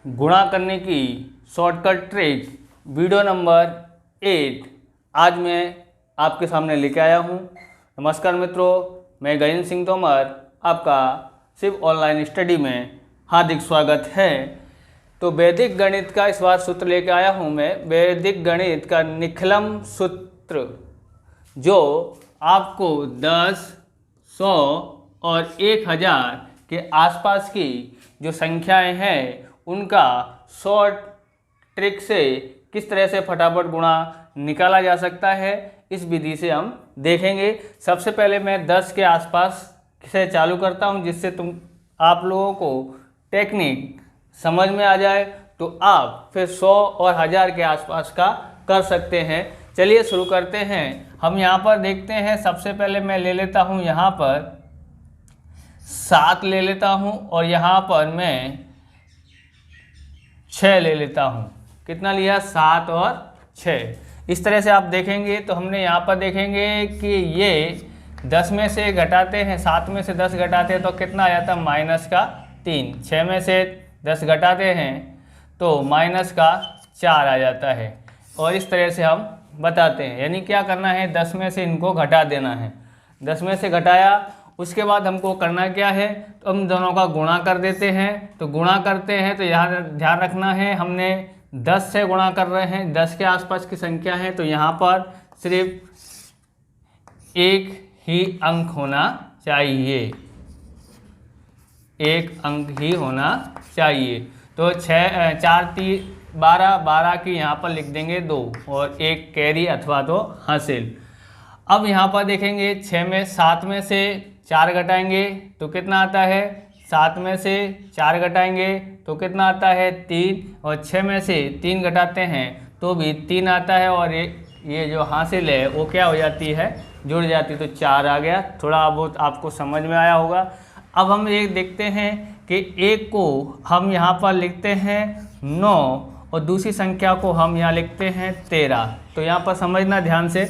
गुणा करने की शॉर्टकट ट्रिक वीडियो नंबर 8 आज मैं आपके सामने लेके आया हूँ। नमस्कार मित्रों, मैं गजेंद्र सिंह तोमर, आपका सिर्फ ऑनलाइन स्टडी में हार्दिक स्वागत है। तो वैदिक गणित का इस बार सूत्र लेके आया हूँ मैं, वैदिक गणित का निखिलम सूत्र, जो आपको 10, 100 और 1000 के आसपास की जो संख्याएं हैं उनका शॉर्ट ट्रिक से किस तरह से फटाफट गुणा निकाला जा सकता है, इस विधि से हम देखेंगे। सबसे पहले मैं 10 के आसपास से चालू करता हूं, जिससे आप लोगों को टेक्निक समझ में आ जाए, तो आप फिर 100 और 1000 के आसपास का कर सकते हैं। चलिए शुरू करते हैं। हम यहाँ पर देखते हैं, सबसे पहले मैं ले लेता हूँ यहाँ पर 7 ले लेता हूँ और यहाँ पर मैं 6 ले लेता हूँ। कितना लिया? 7 और 6। इस तरह से आप देखेंगे तो हमने यहाँ पर देखेंगे कि ये 10 में से घटाते हैं, 7 में से 10 घटाते हैं तो कितना आ जाता है? -3। 6 में से 10 घटाते हैं तो -4 आ जाता है। और इस तरह से हम बताते हैं, यानी क्या करना है, 10 में से इनको घटा देना है। 10 में से घटाया, उसके बाद हमको करना क्या है, तो हम दोनों का गुणा कर देते हैं। तो गुणा करते हैं तो यहाँ ध्यान रखना है, हमने 10 से गुणा कर रहे हैं, 10 के आसपास की संख्या है, तो यहाँ पर सिर्फ एक ही अंक होना चाहिए, एक अंक ही होना चाहिए। तो 6, 4, 3, 12 की यहाँ पर लिख देंगे 2 और एक कैरी अथवा तो हासिल। अब यहाँ पर देखेंगे 7 में से 4 घटाएंगे तो कितना आता है? 7 में से 4 घटाएंगे तो कितना आता है? 3। और 6 में से 3 घटाते हैं तो भी 3 आता है, और ये जो हासिल है वो क्या हो जाती है? जुड़ जाती, तो 4 आ गया। थोड़ा बहुत आपको समझ में आया होगा। अब हम ये देखते हैं कि एक को हम यहाँ पर लिखते हैं 9 और दूसरी संख्या को हम यहाँ लिखते हैं 13। तो यहाँ पर समझना ध्यान से।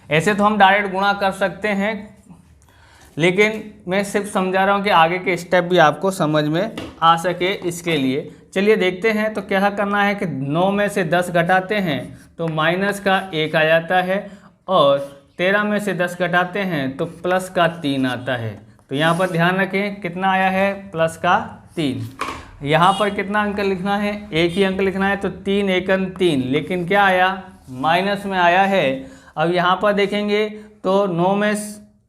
ऐसे तो हम डायरेक्ट गुणा कर सकते हैं, लेकिन मैं सिर्फ समझा रहा हूँ कि आगे के स्टेप भी आपको समझ में आ सके, इसके लिए। चलिए देखते हैं। तो क्या करना है कि 9 में से 10 घटाते हैं तो -1 आ जाता है, और 13 में से 10 घटाते हैं तो +3 आता है। तो यहाँ पर ध्यान रखें, कितना आया है? +3। यहाँ पर कितना अंक लिखना है? एक ही अंक लिखना है, तो 3 एकम 3, लेकिन क्या आया? माइनस में आया है। अब यहाँ पर देखेंगे तो 9 में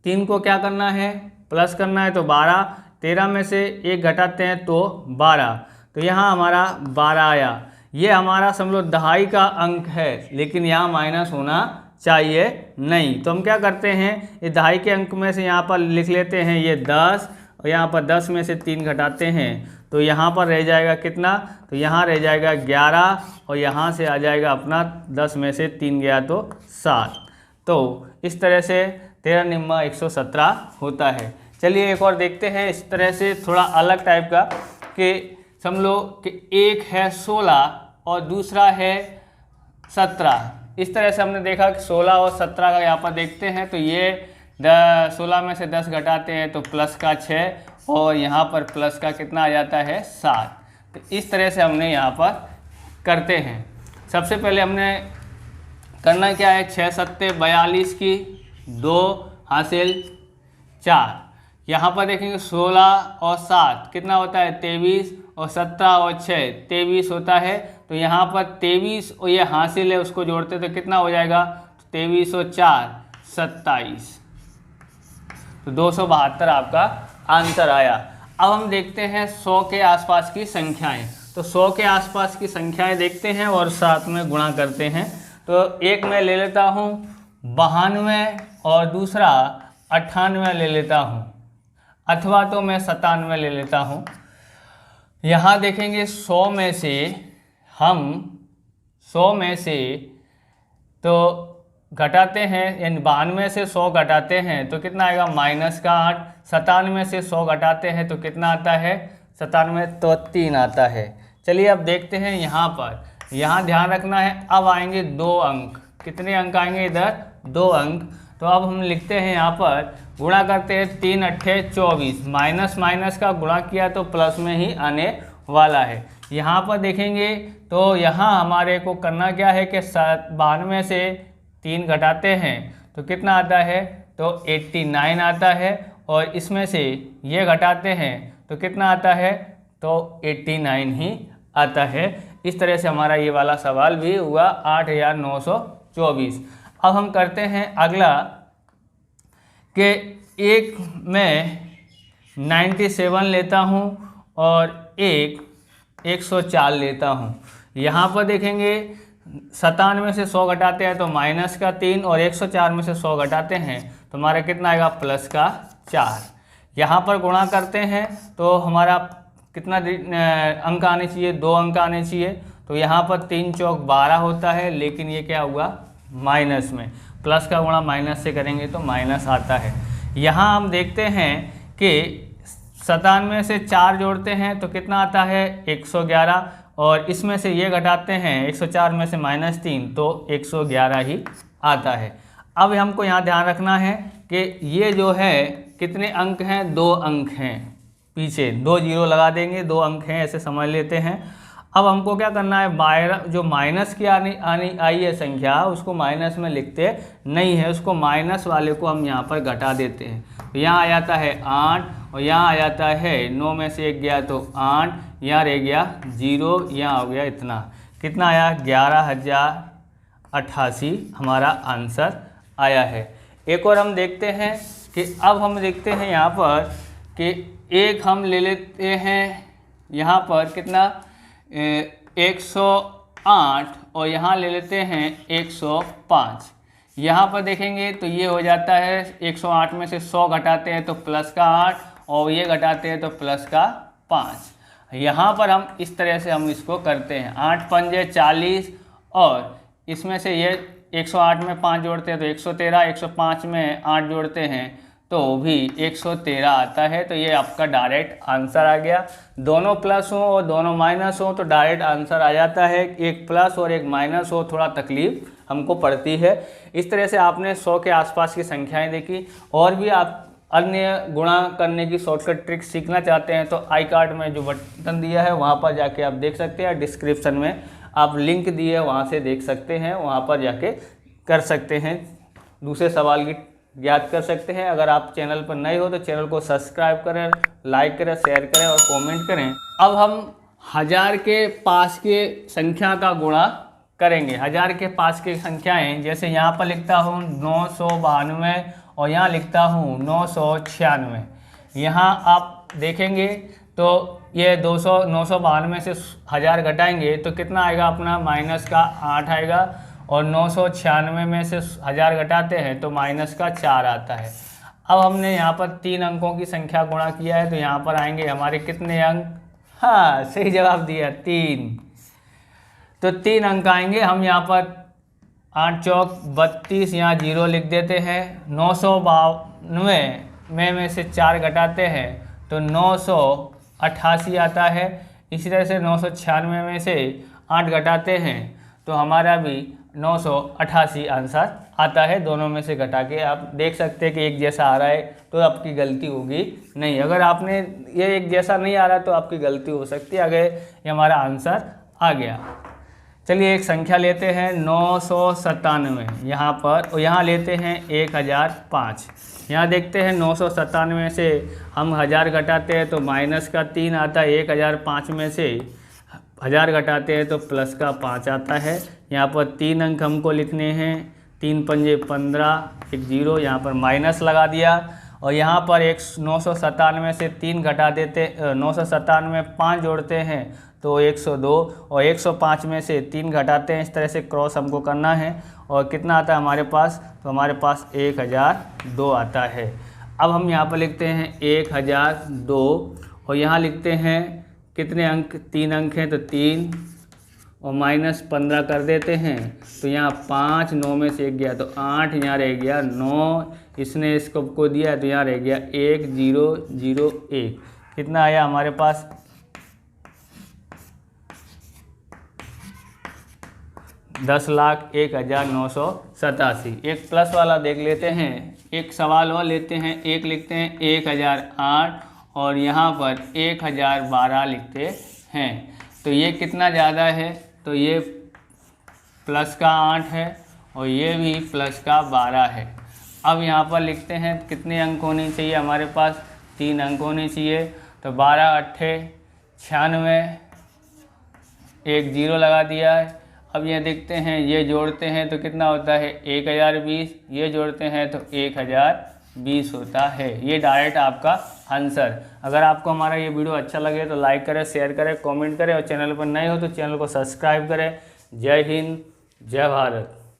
3 को क्या करना है? प्लस करना है, तो 12। 13 में से 1 घटाते हैं तो 12, तो यहाँ हमारा 12 आया। ये हमारा समझ लो दहाई का अंक है, लेकिन यहाँ माइनस होना चाहिए नहीं। तो हम क्या करते हैं, ये दहाई के अंक में से यहाँ पर लिख लेते हैं ये 10, और यहाँ पर 10 में से 3 घटाते हैं तो यहाँ पर रह जाएगा कितना? तो यहाँ रह जाएगा 11, और यहाँ से आ जाएगा अपना 10 में से 3 गया तो 7। तो इस तरह से 13 निम्मा 117 होता है। चलिए एक और देखते हैं, इस तरह से थोड़ा अलग टाइप का, कि समझ लो कि एक है 16 और दूसरा है 17। इस तरह से हमने देखा कि 16 और 17 का यहाँ पर देखते हैं, तो ये 16 में से 10 घटाते हैं तो +6, और यहाँ पर प्लस का कितना आ जाता है? 7। तो इस तरह से हमने यहाँ पर करते हैं। सबसे पहले हमने करना क्या है, 6 सत्ते 42 की 2 हासिल 4। यहाँ पर देखेंगे 16 और 7 कितना होता है? 23, और 17 और 6 23 होता है। तो यहाँ पर 23 और ये हासिल है, उसको जोड़ते तो कितना हो जाएगा? 23 और 4 27, तो 272 आपका आंसर आया। अब हम देखते हैं 100 के आसपास की संख्याएं। तो 100 के आसपास की संख्याएं देखते हैं और साथ में गुणा करते हैं। तो एक मैं ले लेता हूँ 92 और दूसरा 98 ले लेता हूँ, अथवा तो मैं 97 ले लेता हूँ। यहाँ देखेंगे 100 में से हम 100 में से तो घटाते हैं, यानी 92 से 100 घटाते हैं तो कितना आएगा? -8। 97 से 100 घटाते हैं तो कितना आता है? 97 तो 3 आता है। चलिए अब देखते हैं यहाँ पर, यहाँ ध्यान रखना है। अब आएंगे 2 अंक, कितने अंक आएंगे इधर? 2 अंक। तो अब हम लिखते हैं यहाँ पर, गुणा करते हैं 3 अट्ठे 24, माइनस माइनस का गुणा किया तो प्लस में ही आने वाला है। यहाँ पर देखेंगे तो यहाँ हमारे को करना क्या है कि 92 से 3 घटाते हैं तो कितना आता है, तो 89 आता है, और इसमें से ये घटाते हैं तो कितना आता है, तो 89 ही आता है। इस तरह से हमारा ये वाला सवाल भी हुआ 8924। अब हम करते हैं अगला कि एक मैं 97 लेता हूँ और एक 104 लेता हूँ। यहाँ पर देखेंगे 97 से 100 घटाते हैं तो माइनस का 3, और 104 में से 100 घटाते हैं तो हमारा कितना आएगा, प्लस का 4। यहाँ पर गुणा करते हैं तो हमारा कितना अंक आने चाहिए, 2 अंक आने चाहिए। तो यहाँ पर 3 चौक 12 होता है, लेकिन ये क्या हुआ, माइनस में। प्लस का गुणा माइनस से करेंगे तो माइनस आता है। यहाँ हम देखते हैं कि 97 से 4 जोड़ते हैं तो कितना आता है, 111, और इसमें से ये घटाते हैं 104 में से -3 तो 111 ही आता है। अब हमको यहाँ ध्यान रखना है कि ये जो है कितने अंक हैं, 2 अंक हैं, पीछे 2 जीरो लगा देंगे, 2 अंक हैं ऐसे समझ लेते हैं। अब हमको क्या करना है, बाहर जो माइनस की आनी आई है संख्या, उसको माइनस में लिखते नहीं है, उसको माइनस वाले को हम यहाँ पर घटा देते हैं। तो यहाँ आ जाता है 8, और यहाँ आ जाता है 9 में से 1 गया तो 8, यहाँ रह गया 0, यहाँ हो गया इतना, कितना आया, 11,088 हमारा आंसर आया है। एक और हम देखते हैं कि अब हम देखते हैं यहाँ पर कि एक हम ले लेते हैं यहाँ पर कितना, 108, और यहाँ ले लेते हैं 105। यहाँ पर देखेंगे तो ये हो जाता है 108 में से 100 घटाते हैं तो प्लस का 8, और ये घटाते हैं तो प्लस का 5। यहाँ पर हम इस तरह से हम इसको करते हैं, 8 पंजे 40, और इसमें से ये 108 में 5 जोड़ते हैं तो 113, 105 में 8 जोड़ते हैं तो भी 113 आता है। तो ये आपका डायरेक्ट आंसर आ गया। दोनों प्लस हो और दोनों माइनस हो तो डायरेक्ट आंसर आ जाता है। एक प्लस और एक माइनस हो थोड़ा तकलीफ हमको पड़ती है। इस तरह से आपने 100 के आसपास की संख्याएं देखी। और भी आप अन्य गुणा करने की शॉर्टकट ट्रिक सीखना चाहते हैं तो आई कार्ड में जो बटन दिया है वहाँ पर जाके आप देख सकते हैं। डिस्क्रिप्शन में आप लिंक दिए है वहाँ से देख सकते हैं, वहाँ पर जाके कर सकते हैं, दूसरे सवाल की ज्ञात कर सकते हैं। अगर आप चैनल पर नए हो तो चैनल को सब्सक्राइब करें, लाइक करें, शेयर करें और कमेंट करें। अब हम 1000 के पास के संख्या का गुणा करेंगे। 1000 के पास की संख्याएं, जैसे यहाँ पर लिखता हूँ 992 और यहाँ लिखता हूँ 996। यहाँ आप देखेंगे तो ये 992 से 1000 घटाएंगे तो कितना आएगा अपना, माइनस का 8 आएगा। और 996 में से 1000 घटाते हैं तो माइनस का 4 आता है। अब हमने यहाँ पर 3 अंकों की संख्या गुणा किया है तो यहाँ पर आएंगे हमारे कितने अंक, हाँ सही जवाब दिया 3। तो 3 अंक आएंगे। हम यहाँ पर 8 चौक 32, यहाँ 0 लिख देते हैं। 992 में से 4 घटाते हैं तो 988 आता है। इसी तरह से 996 में से 8 घटाते हैं तो हमारा भी 988 आंसर आता है। दोनों में से घटा के आप देख सकते हैं कि एक जैसा आ रहा है तो आपकी गलती होगी नहीं। अगर आपने ये एक जैसा नहीं आ रहा तो आपकी गलती हो सकती है। अगर ये हमारा आंसर आ गया। चलिए एक संख्या लेते हैं 997 यहाँ पर, और यहाँ लेते हैं 1005। यहाँ देखते हैं 997 से हम 1000 घटाते हैं तो माइनस का 3 आता है। 1005 में से 1000 घटाते हैं तो प्लस का 5 आता है। यहाँ पर 3 अंक हमको लिखने हैं। 3 पंजे 15, एक 0 यहाँ पर माइनस लगा दिया। और यहाँ पर 997 से 3 घटा देते, 997 में 5 जोड़ते हैं तो 102, और 105 में से 3 घटाते हैं। इस तरह से क्रॉस हमको करना है। और कितना आता है हमारे पास, तो हमारे पास 1002 आता है। अब हम यहाँ पर लिखते हैं 1002 और यहाँ लिखते हैं कितने अंक, 3 अंक हैं तो 3 और माइनस 15 कर देते हैं तो यहाँ 5, 9 में से 1 गया तो 8, यहाँ रह गया 9, इसने इसको को दिया तो यहाँ रह गया 1001। कितना आया हमारे पास, 10,01,987। एक प्लस वाला देख लेते हैं। एक सवाल और लेते हैं। एक लिखते हैं 1008 और यहाँ पर 1012 लिखते हैं। तो ये कितना ज़्यादा है, तो ये प्लस का 8 है और ये भी प्लस का 12 है। अब यहाँ पर लिखते हैं कितने अंक होने चाहिए हमारे पास, 3 अंक होने चाहिए। तो 12 अट्ठे 96, एक 0 लगा दिया है। अब ये देखते हैं, ये जोड़ते हैं तो कितना होता है 1020, ये जोड़ते हैं तो 1020 होता है। ये डायरेक्ट आपका आंसर। अगर आपको हमारा ये वीडियो अच्छा लगे तो लाइक करें, शेयर करें, कमेंट करें और चैनल पर नए हो तो चैनल को सब्सक्राइब करें। जय हिंद, जय भारत।